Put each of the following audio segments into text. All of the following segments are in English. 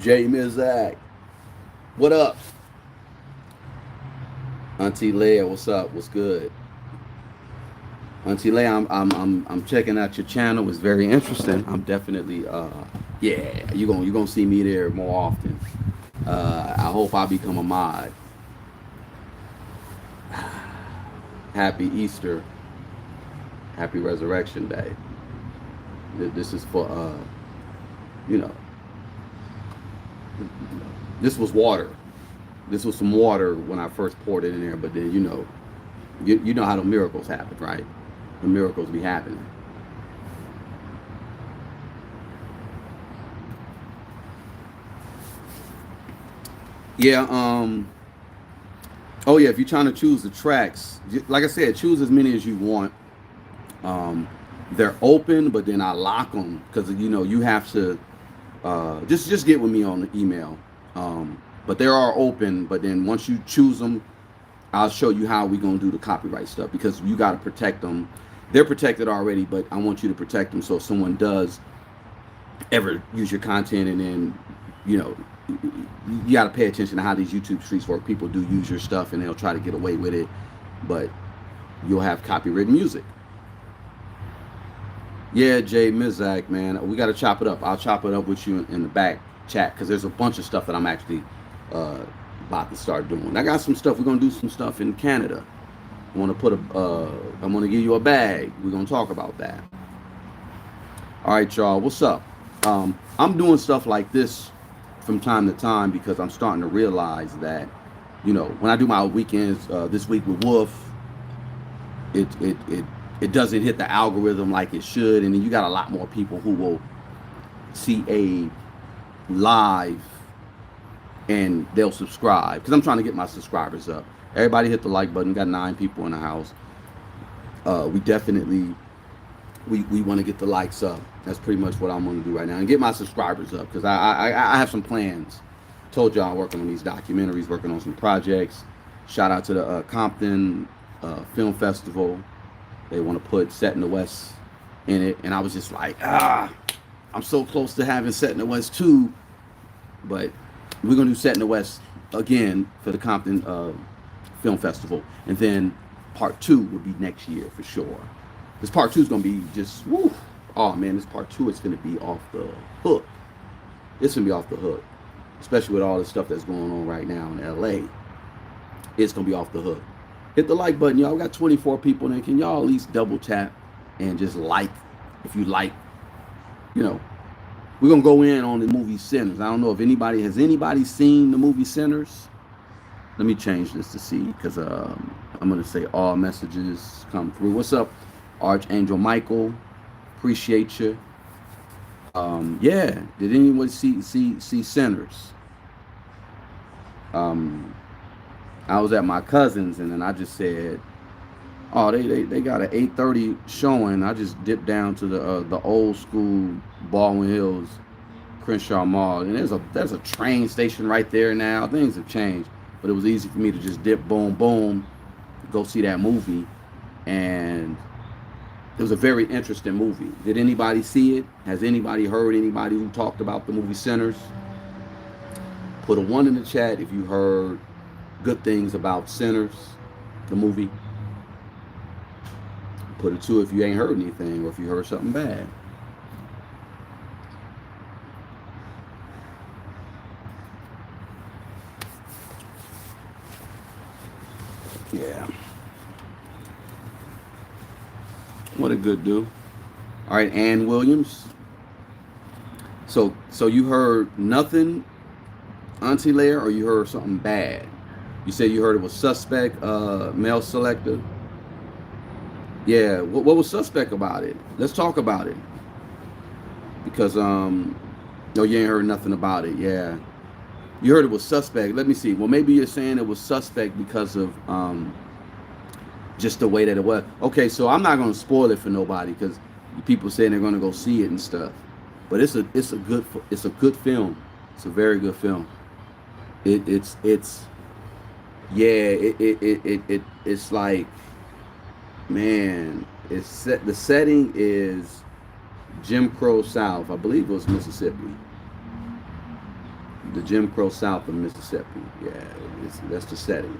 J Mizak, what up? Auntie Leia, what's up? What's good? Auntie Leia, I'm checking out your channel. It's very interesting. I'm definitely yeah, you gonna see me there more often. I hope I become a mod. Happy Easter, happy Resurrection Day. This is for you know, this was water. This was some water when I first poured it in there, but then you know how the miracles happen, right? The miracles be happening. Yeah. Oh yeah. If you're trying to choose the tracks, like I said, choose as many as you want. Um, they're open, but then I lock them because you have to just get with me on the email. But they are open. But then once you choose them, I'll show you how we gonna do the copyright stuff because you got to protect them. They're protected already, but I want you to protect them so if someone does ever use your content and then you know you got to pay attention to how these YouTube streets work. People do use your stuff and they'll try to get away with it, but you'll have copyrighted music. Yeah, Jay Mizak, man, we got to chop it up. I'll chop it up with you in the back chat because there's a bunch of stuff that I'm actually uh, about to start doing. I got some stuff. We're gonna do some stuff in Canada. I want to put a. I'm gonna give you a bag. We're gonna talk about that. All right, y'all. What's up? I'm doing stuff like this from time to time because I'm starting to realize that, when I do my weekends this week with Wolf, it doesn't hit the algorithm like it should, and then you got a lot more people who will see a live and they'll subscribe because I'm trying to get my subscribers up. Everybody hit the like button. We got 9 people in the house. We definitely we want to get the likes up. That's pretty much what I'm going to do right now and get my subscribers up because I have some plans. Told y'all I'm working on these documentaries, working on some projects. Shout out to the Compton Film Festival. They want to put Set in the West in it, and I was just like, I'm so close to having Set in the West too, but we're gonna do Set in the West again for the Compton Film Festival, and then part 2 will be next year for sure. This part 2 is gonna be just woo. Oh man, this part 2 is gonna be off the hook. It's gonna be off the hook, especially with all the stuff that's going on right now in LA. It's gonna be off the hook. Hit the like button, y'all. We got 24 people in. Can y'all at least double tap and just like if you like, we're gonna go in on the movie Sinners. I don't know if anybody seen the movie Sinners. Let me change this to see because I'm gonna say all messages come through. What's up, Archangel Michael? Appreciate you. Yeah. Did anyone see Sinners? I was at my cousin's and then I just said, oh, they got an 8:30 showing. I just dipped down to the old school Baldwin Hills Crenshaw Mall, and there's a train station right there now. Things have changed, but it was easy for me to just dip, boom, boom, go see that movie, and it was a very interesting movie. Did anybody see it? Has anybody heard anybody who talked about the movie Sinners? Put a 1 in the chat if you heard good things about Sinners, the movie. Put a 2 if you ain't heard anything or if you heard something bad. Yeah. What a good dude. All right, Ann Williams. So you heard nothing, Auntie Lair, or you heard something bad? You said you heard it was suspect, male selector. Yeah, what was suspect about it? Let's talk about it. Because no, you ain't heard nothing about it. Yeah, you heard it was suspect. Let me see. Well, maybe you're saying it was suspect because of just the way that it was. Okay, so I'm not gonna spoil it for nobody because people saying they're gonna go see it and stuff. But it's a good film. It's a very good film. It's yeah. It's like, man. The setting is Jim Crow South. I believe it was Mississippi. the Jim Crow South of Mississippi. Yeah, that's the setting.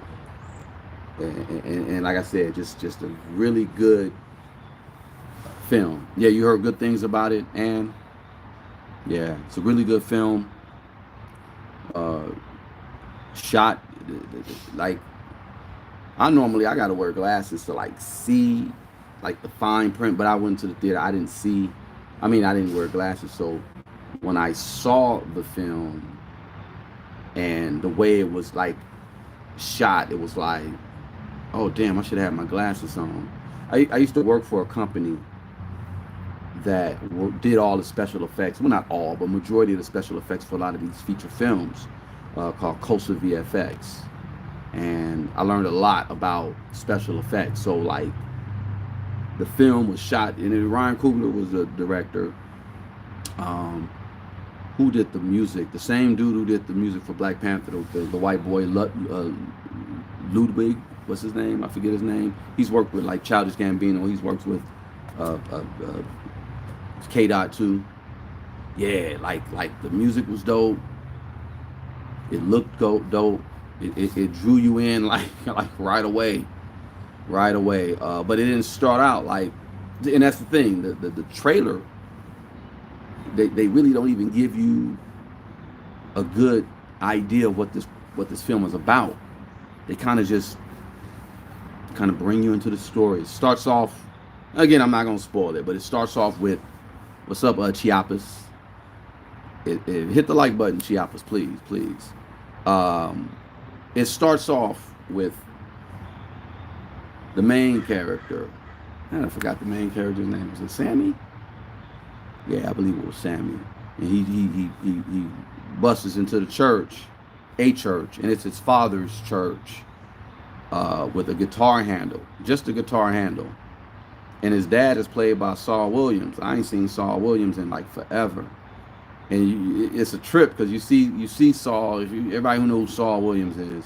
And like I said, just a really good film. Yeah, you heard good things about it, and yeah, it's a really good film. Uh, Shot like I gotta wear glasses to like see like the fine print, but I went to the theater. I didn't see. I mean, I didn't wear glasses, so when I saw the film and the way it was like shot, it was like, oh damn, I should have my glasses on. I used to work for a company that did all the special effects. Well, not all, but majority of the special effects for a lot of these feature films, called Costa VFX. And I learned a lot about special effects. So like the film was shot, and Ryan Coogler was the director. Who did the music? The same dude who did the music for Black Panther, the white boy Ludwig, what's his name? I forget his name. He's worked with like Childish Gambino. He's worked with K-Dot too. Yeah, like the music was dope. It looked dope. It drew you in like right away. But it didn't start out like, and that's the thing. The trailer, they really don't even give you a good idea of what this film is about. They kind of bring you into the story. It starts off, again, I'm not gonna spoil it, but it starts off with, "What's up, Chiapas?" It hit the like button, Chiapas, please. It starts off with the main character. I forgot the main character's name. Was it Sammy? Yeah, I believe it was Sammy. And he busts into the church, and it's his father's church, with a guitar handle, just a guitar handle. And his dad is played by Saul Williams. I ain't seen Saul Williams in like forever. And it's a trip because you see Saul. Everybody who knows who Saul Williams is,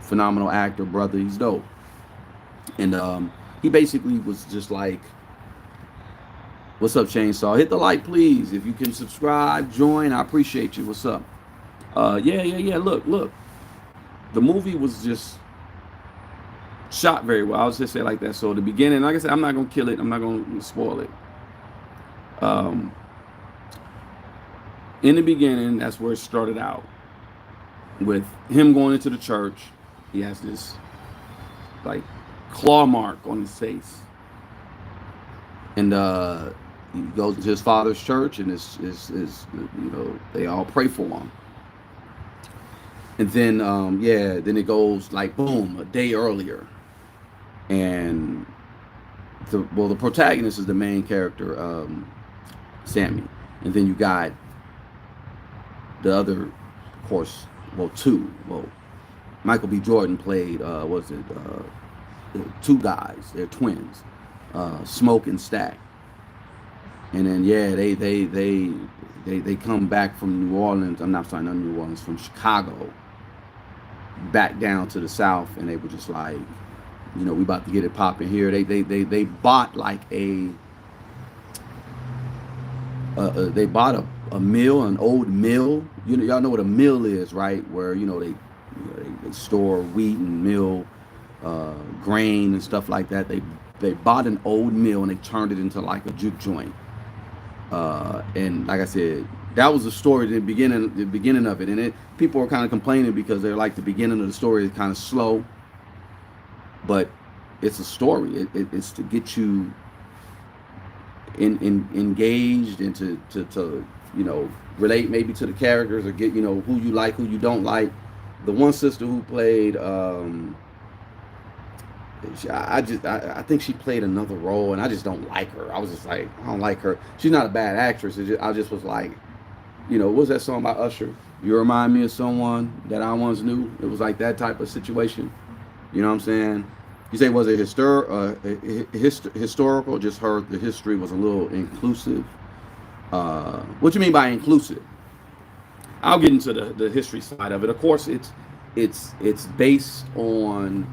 phenomenal actor, brother. He's dope. And he basically was just like, "What's up, Chainsaw? Hit the like, please. If you can subscribe, join. I appreciate you. What's up? Yeah. Look. The movie was just shot very well. I'll just say it like that. So the beginning, like I said, I'm not gonna kill it. I'm not gonna spoil it. In the beginning, that's where it started out, with him going into the church. He has this like claw mark on his face, and he goes to his father's church, and is they all pray for him. And then then it goes like boom, a day earlier, and the protagonist is the main character, Sammy, and then you got the other, of course, two. Michael B. Jordan played two guys. They're twins, Smoke and Stack. And then they come back from New Orleans. I'm not New Orleans, from Chicago, back down to the South, and they were just like, we about to get it popping here. They bought like they bought a mill, an old mill. Y'all know what a mill is, right? Where they store wheat and mill grain and stuff like that. They bought an old mill and they turned it into like a juke joint. And like I said, that was the story, the beginning of it. And people were kind of complaining because they're like, the beginning of the story is kind of slow, but it's a story. It's to get you engaged and to relate maybe to the characters, or get who you like, who you don't like. The one sister who played, I think she played another role, and I just don't like her. I was just like, I don't like her. She's not a bad actress. I just was like, what's that song by Usher? You remind me of someone that I once knew. It was like that type of situation. You know what I'm saying? You say, was it historical? Just heard the history was a little inclusive. What you mean by inclusive? I'll get into the history side of it. Of course, it's based on.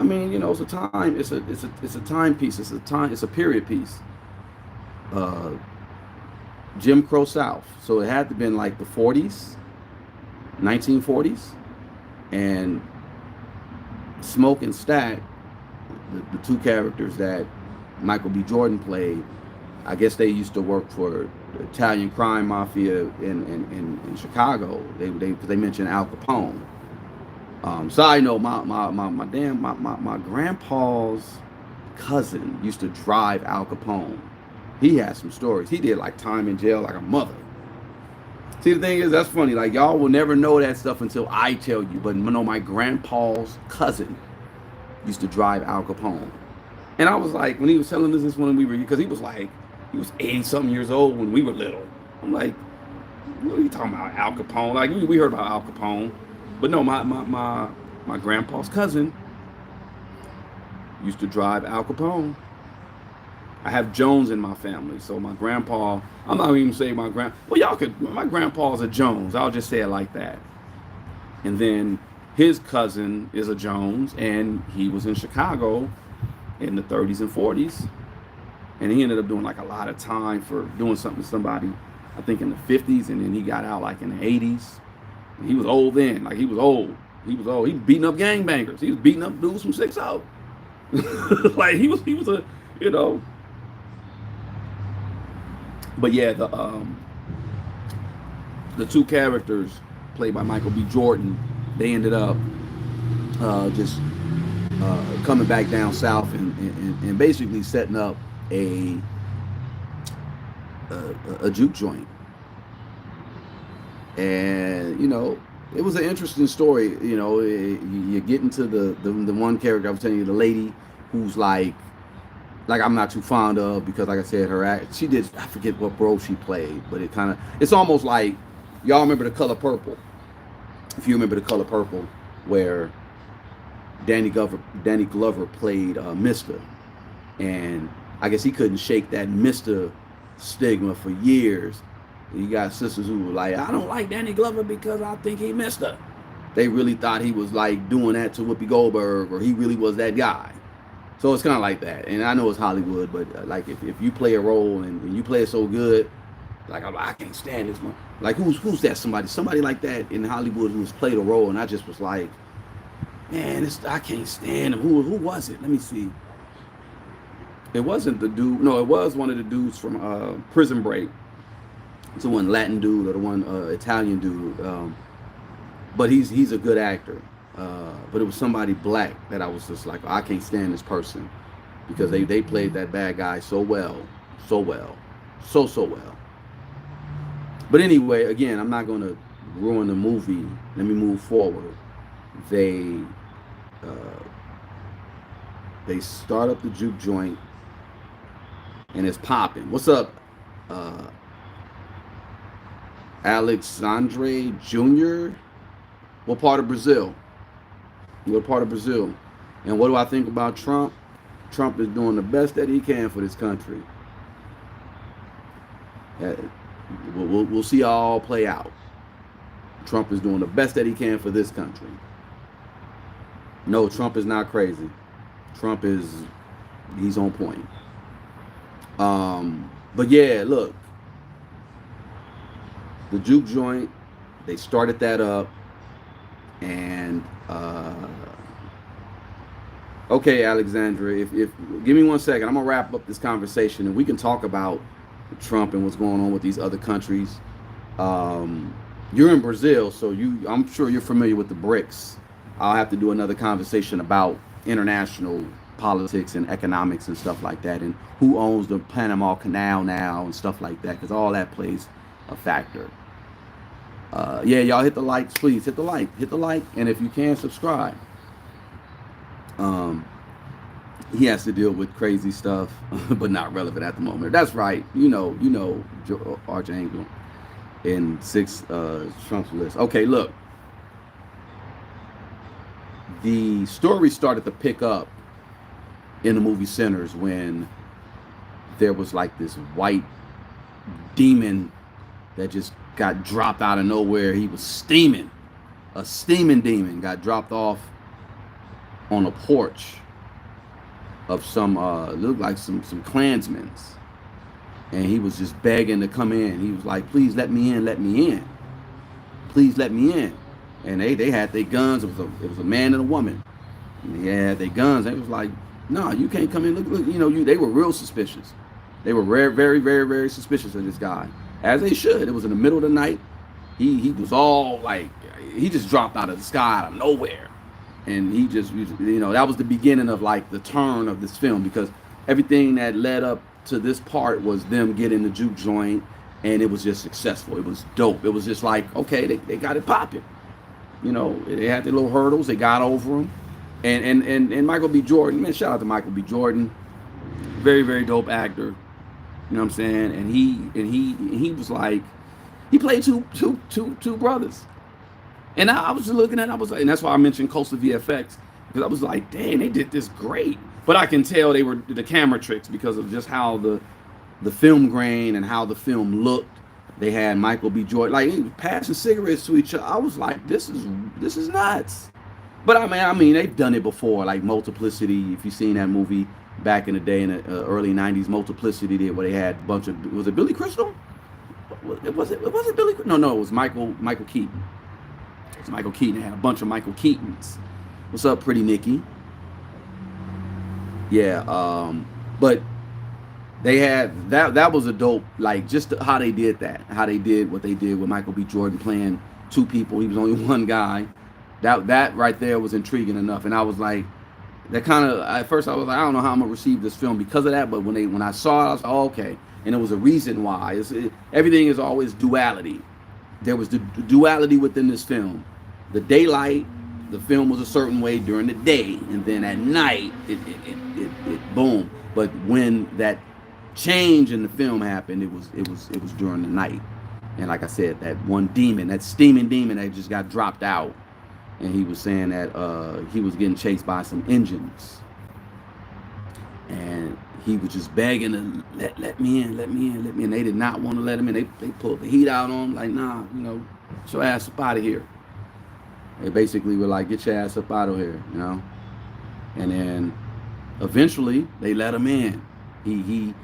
I mean, it's a time. It's a timepiece. It's a period piece. Jim Crow South. So it had to been like the 40s, 1940s, and Smoke and Stack, the two characters that Michael B. Jordan played, I guess they used to work for the Italian crime mafia in Chicago. They mentioned Al Capone. Side note, my grandpa's cousin used to drive Al Capone. He had some stories. He did like time in jail like a mother. See, the thing is, that's funny. Like, y'all will never know that stuff until I tell you. But no, my grandpa's cousin used to drive Al Capone. And I was like, when he was telling us this when we were, because he was 80 something years old when we were little. I'm like, what are you talking about, Al Capone? Like, we heard about Al Capone. But no, my grandpa's cousin used to drive Al Capone. I have Jones in my family, so my grandpa, I'm not even saying my grandpa's a Jones. I'll just say it like that. And then his cousin is a Jones, and he was in Chicago in the 30s and 40s. And he ended up doing like a lot of time for doing something to somebody, I think in the 50s, and then he got out like in the 80s. And he was old then, like he was old. He was beating up gangbangers. He was beating up dudes from 6-0. Like he was a, you know. But yeah, the two characters played by Michael B. Jordan, they ended up just coming back down south and basically setting up a juke joint. And you know, it was an interesting story. You know, you get into the one character I was telling you, the lady who's like I'm not too fond of, because like I said, her act, she did, I forget what role she played, but it's almost like, y'all remember The Color Purple? If you remember The Color Purple, where Danny Glover played Mr. And I guess he couldn't shake that Mr. stigma for years. You got sisters who were like, I don't like Danny Glover because I think he Mr. They really thought he was like doing that to Whoopi Goldberg, or he really was that guy. So it's kind of like that. And I know it's Hollywood, but like if you play a role and you play it so good, like I can't stand this one. Like who's that? Somebody like that in Hollywood who's played a role, and I just was like, man, I can't stand him. Who was it? Let me see. It wasn't the dude. No, it was one of the dudes from Prison Break. It's the one Latin dude or the one Italian dude. But he's a good actor. But it was somebody black that I was just like, I can't stand this person, because they played that bad guy so well. But anyway, again, I'm not going to ruin the movie. Let me move forward. They start up the juke joint, and it's popping. What's up, Alexandre Jr.? What part of Brazil? What part of Brazil? And what do I think about Trump? Trump is doing the best that he can for this country. We'll see how it all play out. Trump is doing the best that he can for this country. No, Trump is not crazy. He's on point. But yeah, look, the juke joint, they started that up, and okay, Alexandra, if give me 1 second, I'm gonna wrap up this conversation and we can talk about Trump and what's going on with these other countries. You're in Brazil, so I'm sure you're familiar with the BRICS. I'll have to do another conversation about international politics and economics and stuff like that, and who owns the Panama Canal now and stuff like that, because all that plays a factor. Yeah, y'all hit the likes, please. Hit the like, and if you can, subscribe. He has to deal with crazy stuff, but not relevant at the moment. That's right. You know, Archangel in 6 Trump's list. Okay, look. The story started to pick up in the movie Sinners when there was like this white demon that just got dropped out of nowhere. He was steaming. A steaming demon got dropped off on a porch of some looked like some Klansmen's. and he was just begging to come in. He was like, please let me in, let me in, please let me in. And they had their guns. It was a man and a woman. And they had their guns. They was like, no, you can't come in. Look, you know, they were real suspicious. They were very, very, very, very suspicious of this guy, as they should. It was in the middle of the night. He was all like, he just dropped out of the sky out of nowhere. And he just, you know, that was the beginning of like the turn of this film, because everything that led up to this part was them getting the juke joint, and it was just successful. It was dope. It was just like, okay, they got it popping. You know, they had their little hurdles. They got over them. And Michael B. Jordan, man, shout out to Michael B. Jordan. Very, very dope actor. You know what I'm saying? And he was like, he played two brothers. And I was looking at it, I was like, and that's why I mentioned Coastal VFX, because I was like, dang, they did this great. But I can tell they were the camera tricks because of just how the film grain and how the film looked. They had Michael B. Jordan, like, he was passing cigarettes to each other. I was like, this is nuts. But I mean, they've done it before, like Multiplicity. If you've seen that movie back in the day, in the early '90s, Multiplicity did, where they had a bunch of, was it Billy Crystal? Was it Billy? No, it was Michael Keaton. It was Michael Keaton. They had a bunch of Michael Keatons. What's up, Pretty Nikki? Yeah, but they had that was a dope, like, just how they did that, how they did what they did with Michael B. Jordan playing two people. He was only one guy. That right there was intriguing enough. And I was like, that kind of, at first I was like, I don't know how I'm gonna receive this film because of that. But when I saw it, I was like, oh, okay. And it was a reason why. Everything is always duality. There was the duality within this film. The daylight, the film was a certain way during the day, and then at night it boom. But when that change in the film happened, it was during the night. And like I said, that one demon, that steaming demon that just got dropped out, and he was saying that he was getting chased by some engines, and he was just begging to let me in. And they did not want to let him in. They pulled the heat out on him, like, nah, you know, get your ass up out of here. They basically were like, get your ass up out of here, you know. And then eventually they let him in. He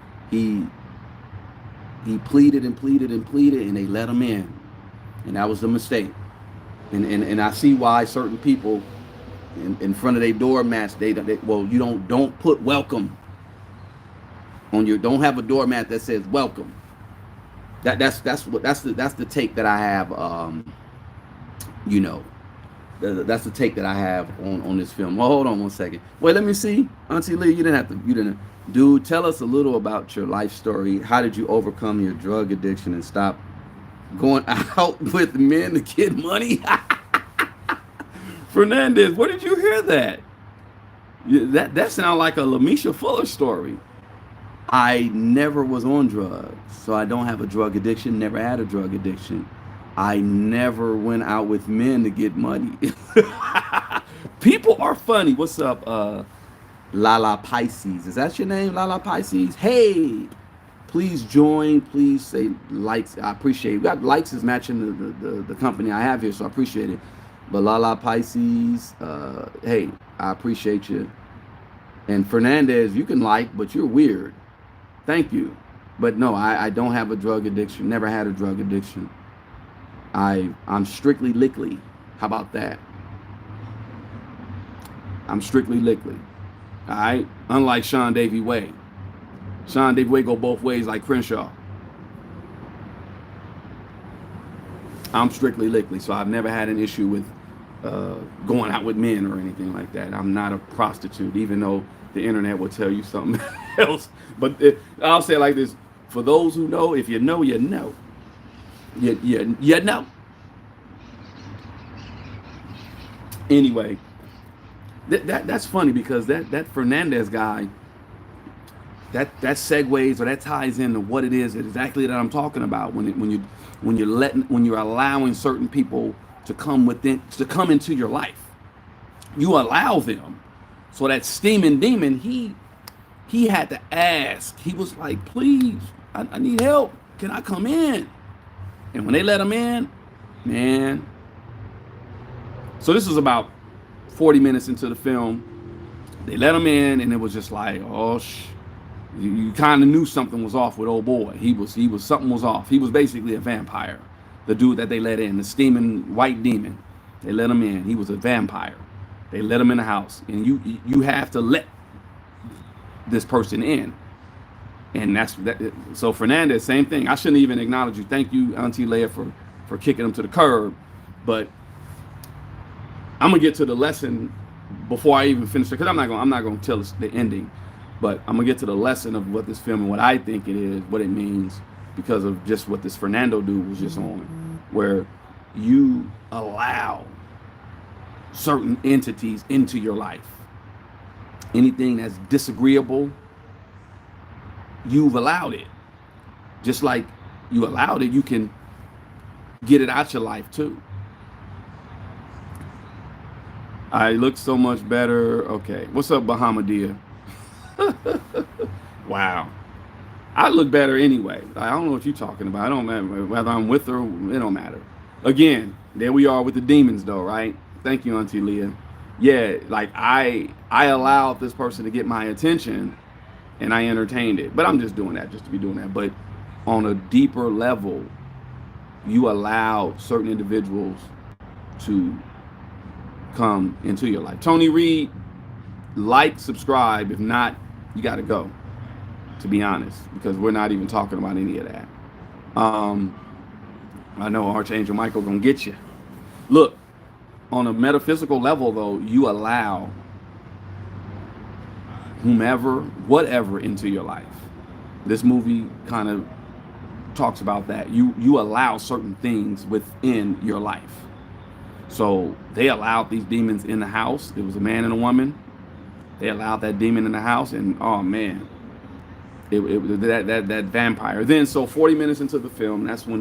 pleaded and pleaded and pleaded, and they let him in. And that was the mistake. And I see why certain people in front of their doormats, they well, you don't put welcome on your, don't have a doormat that says welcome. That's the take that I have, you know. That's the take that I have on this film. Well, hold on one second. Wait, let me see. Auntie Lee, you didn't. Dude, tell us a little about your life story. How did you overcome your drug addiction and stop going out with men to get money? Fernandez, where did you hear that? That sounds like a Lamisha Fuller story. I never was on drugs, so I don't have a drug addiction, never had a drug addiction. I never went out with men to get money. People are funny. What's up, Lala Pisces? Is that your name, Lala Pisces? Hey, please join. Please say likes. I appreciate it. We got likes is matching the company I have here, so I appreciate it. But Lala Pisces, hey, I appreciate you. And Fernandez, you can like, but you're weird. Thank you. But no, I don't have a drug addiction. Never had a drug addiction. I'm strictly lickly. How about that? I'm strictly lickly. All right? Unlike Sean Davey Way. Sean Davey Way go both ways like Crenshaw. I'm strictly lickly, so I've never had an issue with going out with men or anything like that. I'm not a prostitute, even though the internet will tell you something else. But I'll say it like this. For those who know, if you know, you know. You know. Anyway, that's funny because that Fernandez guy, that segues or that ties into what it is exactly that I'm talking about when you're allowing certain people to come into your life. You allow them. So that steaming demon, he had to ask. He was like, please, I need help. Can I come in? And when they let him in, man. So this was about 40 minutes into the film. They let him in, and it was just like, oh, You kind of knew something was off with old boy. He was something was off. He was basically a vampire. The dude that they let in, the steaming white demon, they let him in. He was a vampire. They let him in the house, and you have to let this person in, and that's that. So Fernandez, same thing. I shouldn't even acknowledge you. Thank you, Auntie Leia, for kicking him to the curb, but I'm gonna get to the lesson before I even finish it, because I'm not gonna tell us the ending. But I'm gonna get to the lesson of what this film and what I think it is, what it means, because of just what this Fernando dude was just on, where you allow certain entities into your life. Anything that's disagreeable, you've allowed it. Just like you allowed it, you can get it out your life too. I look so much better. Okay, what's up, Bahamadia? Wow, I look better anyway. I don't know what you're talking about. I don't matter whether I'm with her. It don't matter. Again, there we are with the demons, though, right? Thank you, Auntie Leah. Yeah, like I allowed this person to get my attention, and I entertained it. But I'm just doing that just to be doing that. But on a deeper level, you allow certain individuals to come into your life. Tony Reed, like, subscribe. If not, you got to go, to be honest, because we're not even talking about any of that. I know Archangel Michael gonna get you. Look, on a metaphysical level, though, you allow whomever, whatever into your life. This movie kind of talks about that. You allow certain things within your life. So they allowed these demons in the house. There was a man and a woman. They allowed that demon in the house, and oh man, it that vampire. Then, so 40 minutes into the film, that's when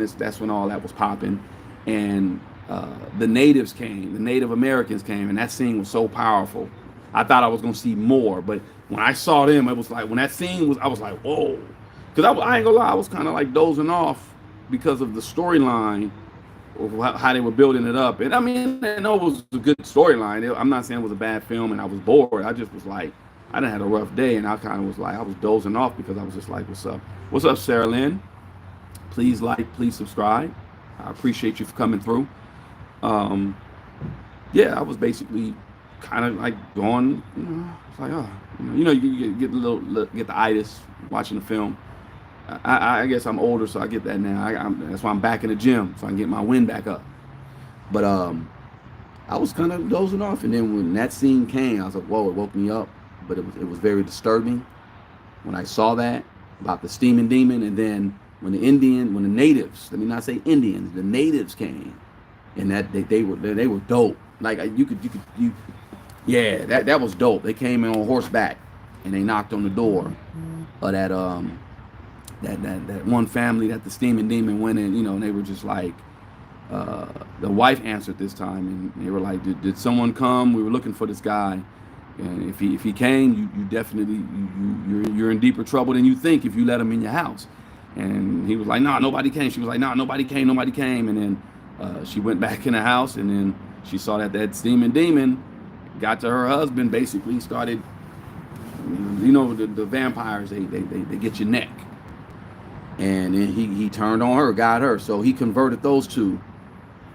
all that was popping, and the natives came, the Native Americans came, and that scene was so powerful. I thought I was gonna see more, but when I saw them, it was like, when that scene was, I was like, whoa, because I ain't gonna lie, I was kind of like dozing off because of the storyline of how they were building it up. And I mean, I know it was a good storyline. I'm not saying it was a bad film and I was bored. I just was like, I done had a rough day, and I kind of was like, I was dozing off because I was just like, what's up? What's up, Sarah Lynn? Please like, please subscribe. I appreciate you for coming through. Yeah, I was basically kind of like going, it's like, oh, you get the itis watching the film. I guess I'm older, so I get that now. That's why I'm back in the gym, so I can get my wind back up. But I was kind of dozing off, and then when that scene came, I was like, whoa, it woke me up. But it was very disturbing when I saw that about the steaming demon. And then when the natives, let me not say Indians, the natives came, and that they were dope. Like yeah, that was dope. They came in on horseback, and they knocked on the door of that one family that the steaming demon went in, and they were just like, the wife answered this time, and they were like, did someone come? We were looking for this guy, and if he came, you definitely you're in deeper trouble than you think if you let him in your house. And he was like, nah, nobody came. She was like, nah, nobody came. And then she went back in the house, and then she saw that steaming demon got to her husband, basically started, the vampires, they get your neck. And then he turned on her, got her. So he converted those two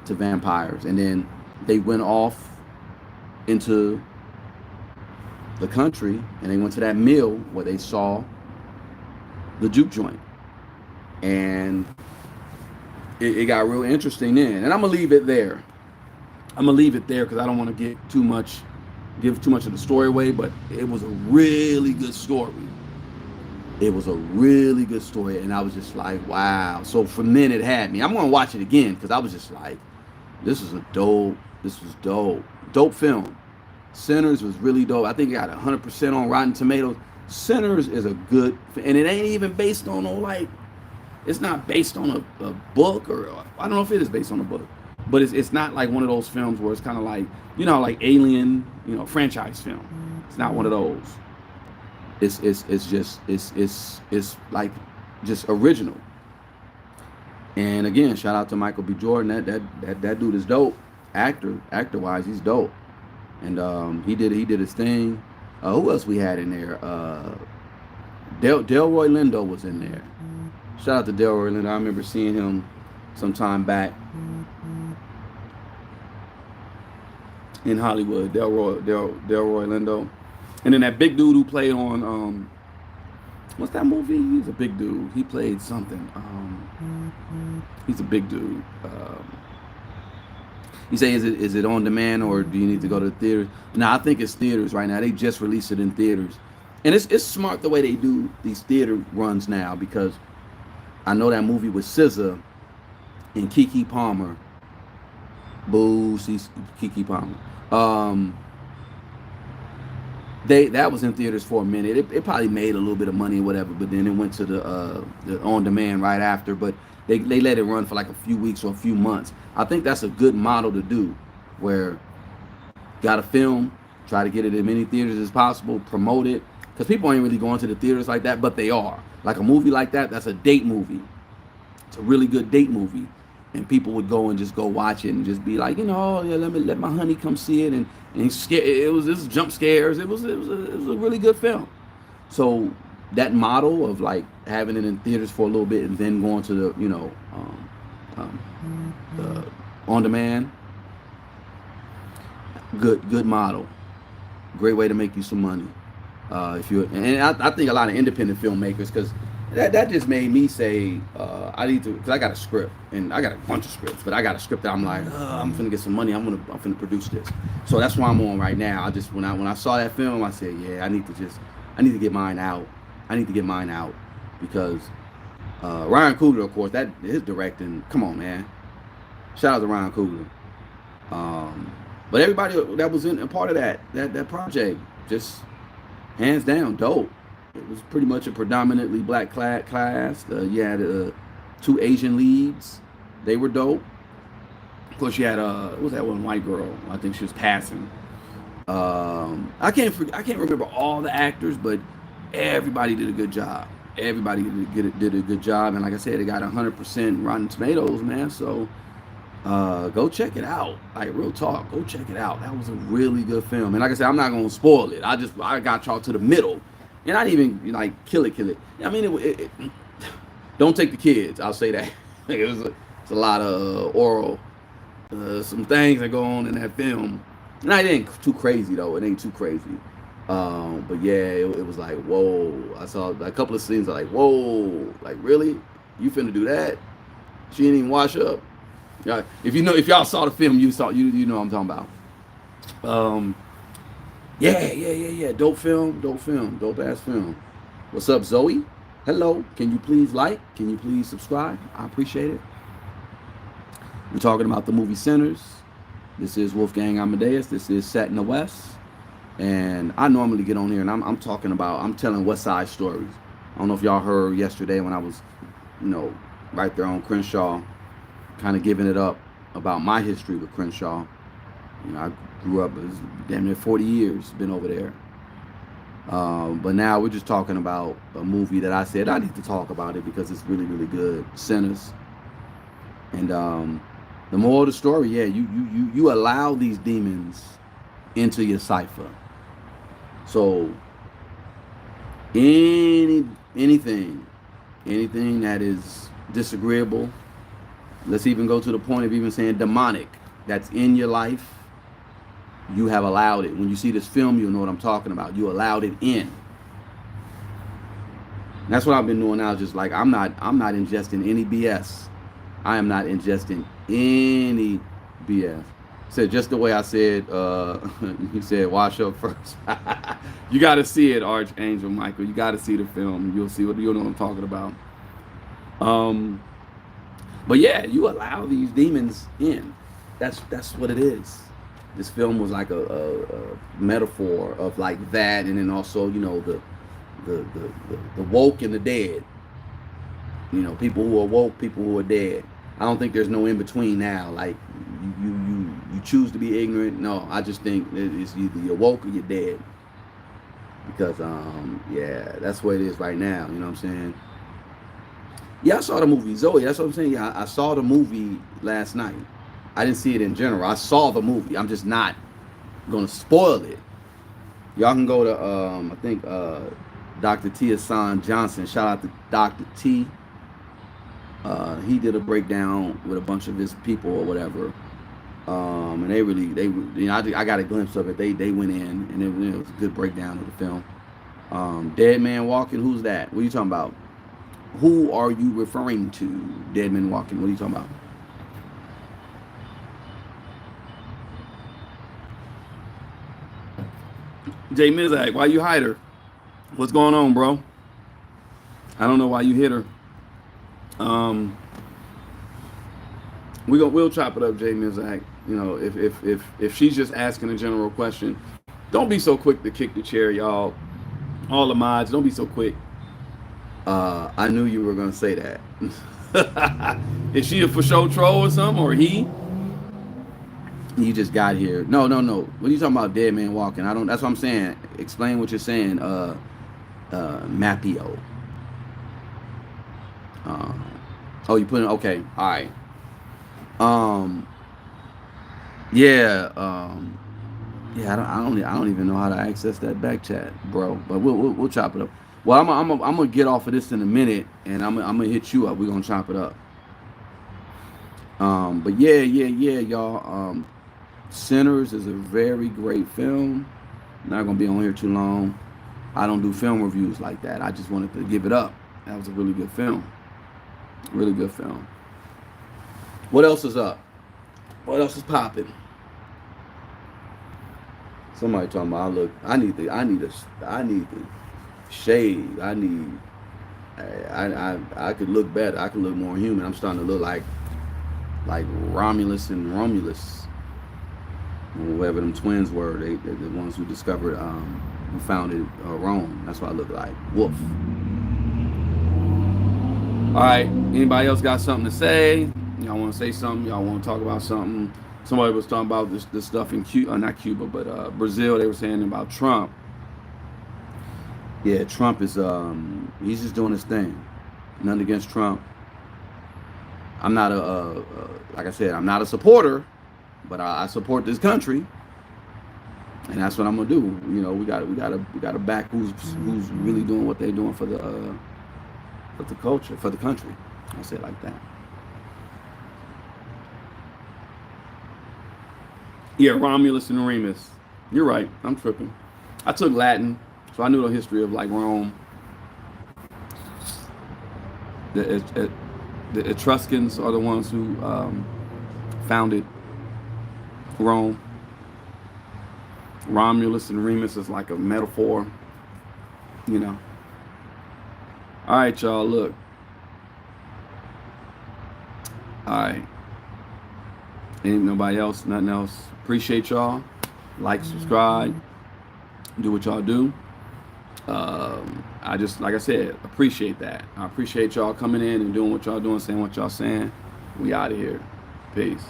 to vampires. And then they went off into the country, and they went to that mill where they saw the juke joint. And it got real interesting then. And I'm going to leave it there. Because I don't want to give too much of the story away, but it was a really good story. It was a really good story, and I was just like, wow. So from then it had me. I'm going to watch it again, because I was just like, this was dope film. Sinners was really dope. I think it got 100% on Rotten Tomatoes. Sinners is a good, and it ain't even based on it's not based on a book, or I don't know if it is based on a book, but it's not like one of those films where it's kind of like, like Alien, franchise film. It's not one of those. It's like just original. And again, shout out to Michael B. Jordan. That dude is dope. Actor wise, he's dope. And he did his thing. Who else we had in there? Delroy Lindo was in there. Shout out to Delroy Lindo. I remember seeing him some time back in Hollywood. Delroy Lindo. And then that big dude who played on what's that movie? He's a big dude. He played something. He's a big dude. You say, is it on demand or do you need to go to the theaters? No, I think it's theaters right now. They just released it in theaters. And it's smart the way they do these theater runs now, because I know that movie with SZA and Keke Palmer. Boo, Keke Palmer. That was in theaters for a minute. It probably made a little bit of money or whatever, but then it went to the on demand right after. But they let it run for like a few weeks or a few months. I think that's a good model to do, where got a film, try to get it in many theaters as possible, promote it, because people ain't really going to the theaters like that, but they are. Like a movie like that, that's a date movie. It's a really good date movie, and people would go and just go watch it and just be like, oh, yeah, let my honey come see it, and it was jump scares. It was a really good film. So that model of like having it in theaters for a little bit and then going to the on demand, good model, great way to make you some money. If you and I think a lot of independent filmmakers, because that just made me say I need to, because I got a script and I got a bunch of scripts, but I got a script that I'm like, I'm finna get some money. I'm finna produce this. So that's why I'm on right now. I just when I saw that film, I said, yeah, I need to get mine out. I need to get mine out, because Ryan Coogler, of course, that his directing. Come on, man. Shout out to Ryan Coogler. But everybody that was in a part of that project, just hands down dope. It was pretty much a predominantly black cast. You had 2 Asian leads. They were dope. Of course, you had what was that one white girl? I think she was passing. I can't remember all the actors, but everybody did a good job. Everybody did a good job, and like I said, it got 100% Rotten Tomatoes, man. So go check it out. Like, real talk, go check it out. That was a really good film. And like I said, I'm not gonna spoil it. I got y'all to the middle, and I didn't even like kill it. I mean, it don't take the kids. I'll say that. It's a lot of oral, some things that go on in that film. And it ain't too crazy though. It ain't too crazy. But yeah, it was like, whoa. I saw a couple of scenes like, whoa, like, really? You finna do that? She didn't even wash up. Yeah, if y'all saw the film, you know what I'm talking about. Yeah. Dope film, dope ass film. What's up, Zoe? Hello. Can you please like? Can you please subscribe? I appreciate it. We're talking about the movie Sinners. This is Wolfgang Amadeus. This is Set in the West. And I normally get on here and I'm telling West Side stories. I don't know if y'all heard yesterday when I was, right there on Crenshaw, kind of giving it up about my history with Crenshaw. I grew up, it's damn near 40 years, been over there. But now we're just talking about a movie that I said I need to talk about it because it's really, really good, Sinners. And the moral of the story, yeah, you allow these demons into your cipher. So anything that is disagreeable, let's even go to the point of even saying demonic, that's in your life, you have allowed it. When you see this film, you'll know what I'm talking about. You allowed it in. And that's what I've been doing now. Just like I'm not ingesting any BS. I am not ingesting any BS. Said just the way I said. You said wash up first. You got to see it, Archangel Michael. You got to see the film. You'll know what I'm talking about. But yeah, you allow these demons in. That's what it is. This film was like a metaphor of like that, and then also the woke and the dead. People who are woke, people who are dead. I don't think there's no in between now. Like you choose to be ignorant. No, I just think it's either you're woke or you're dead. Because yeah, that's what it is right now. You know what I'm saying? Yeah, I saw the movie Zoe. That's what I'm saying. Yeah, I saw the movie last night. I didn't see it in general. I saw the movie. I'm just not gonna spoil it. Y'all can go to I think Dr. T. Hassan Johnson. Shout out to Dr. T. He did a breakdown with a bunch of his people or whatever. And I got a glimpse of it. They went in, and it was a good breakdown of the film. Dead Man Walking, who's that? What are you talking about? Who are you referring to? Dead Man Walking, what are you talking about? Jay Mizak, why you hide her? What's going on, bro? I don't know why you hit her. We'll chop it up, Jay Mizak. You know, if she's just asking a general question, don't be so quick to kick the chair, y'all. All the mods, don't be so quick. I knew you were gonna say that. Is she a for show troll or something, or he? You just got here. No. What are you talking about, Dead Man Walking? I don't. That's what I'm saying. Explain what you're saying. Mapio. Oh, you put in. Okay. All right. Yeah. I don't even know how to access that back chat, bro. But we'll chop it up. Well, I'm gonna get off of this in a minute, and I'm gonna hit you up. We're gonna chop it up. But yeah, y'all. Sinners is a very great film. I'm not gonna be on here too long. I don't do film reviews like that. I just wanted to give it up. That was a really good film. Really good film. What else is up? What else is popping? Somebody talking about I need to shave. I could look better. I could look more human. I'm starting to look like Romulus and Romulus. Whoever them twins were, they're the ones who discovered, who founded Rome. That's what I look like. Woof. All right. Anybody else got something to say? Y'all want to say something? Y'all want to talk about something? Somebody was talking about this stuff in Cuba, not Cuba, but Brazil. They were saying about Trump. Yeah, Trump is he's just doing his thing. Nothing against Trump. I'm not like I said, I'm not a supporter. But I support this country, and that's what I'm gonna do. You know, we gotta back who's really doing what they're doing for the culture, for the country. I'll say it like that. Yeah, Romulus and Remus. You're right. I'm tripping. I took Latin, so I knew the history of like Rome. The Etruscans are the ones who founded Rome. Romulus and Remus is like a metaphor, you know. All right, y'all, look. All right. Ain't nobody else, nothing else. Appreciate y'all. Like, subscribe, do what y'all do. I just, like I said, appreciate that. I appreciate y'all coming in and doing what y'all doing, saying what y'all saying. We out of here. Peace.